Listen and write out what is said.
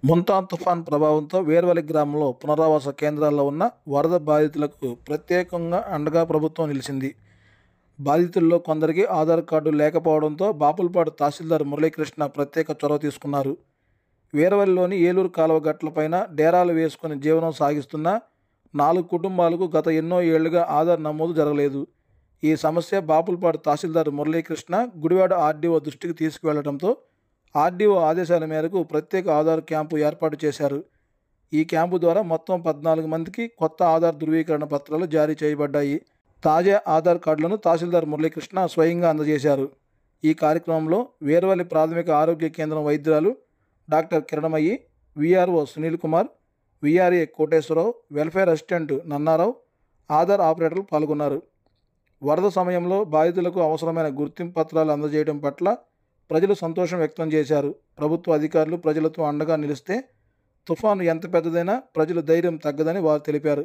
ముంతాన్ తుఫాన్ ప్రభావంతో వేర్వలి గ్రామంలో పునరావాస కేంద్రాల్లో ఉన్న వరద బాధితులకు ప్రత్యేకంగా అండగా ప్రభుత్వం నిలిచింది. బాధితుల్లో కొందరికి ఆధార్ కార్డు లేకపోవడంతో బాపులపాడు తహసీల్దార్ మురళీకృష్ణ ప్రత్యేక చొరవ తీసుకున్నారు. వీరవల్లిలోని ఏలూరు కాలువ గట్లపైన డేరాలు వేసుకుని జీవనం సాగిస్తున్న 4 కుటుంబాలకు గత ఎన్నో ఏళ్లుగా ఆధార్ నమోదు జరగలేదు. ఈ సమస్య బాపులపాడు తహసీల్దార్ మురళీకృష్ణ గుడివాడ ఆర్డీఓ దృష్టికి తీసుకువెళ్లడంతో ఆర్డీఓ ఆదేశాల మేరకు ప్రత్యేక ఆధార్ క్యాంపు ఏర్పాటు చేశారు. ఈ క్యాంపు ద్వారా మొత్తం 14 మందికి కొత్త ఆధార్ ధృవీకరణ పత్రాలు జారీ చేయబడ్డాయి. తాజా ఆధార్ కార్డులను తహసీల్దార్ మురళీకృష్ణ స్వయంగా అందజేశారు. ఈ కార్యక్రమంలో వీరవల్లి ప్రాథమిక ఆరోగ్య కేంద్రం వైద్యురాలు doctor Kiranmayi, VRO Sunil Kumar, VRA Koteswararao, welfare assistant Nannarao, Aadhaar ఆపరేటర్లు పాల్గొన్నారు. వరద సమయంలో బాధితులకు అవసరమైన గుర్తింపు పత్రాలు అందజేయడం పట్ల ప్రజలు సంతోషం వ్యక్తం చేశారు. ప్రభుత్వ అధికారులు ప్రజలతో అండగా నిలిస్తే తుఫాను ఎంత పెద్దదైనా ప్రజల ధైర్యం తగ్గదని వారు తెలిపారు.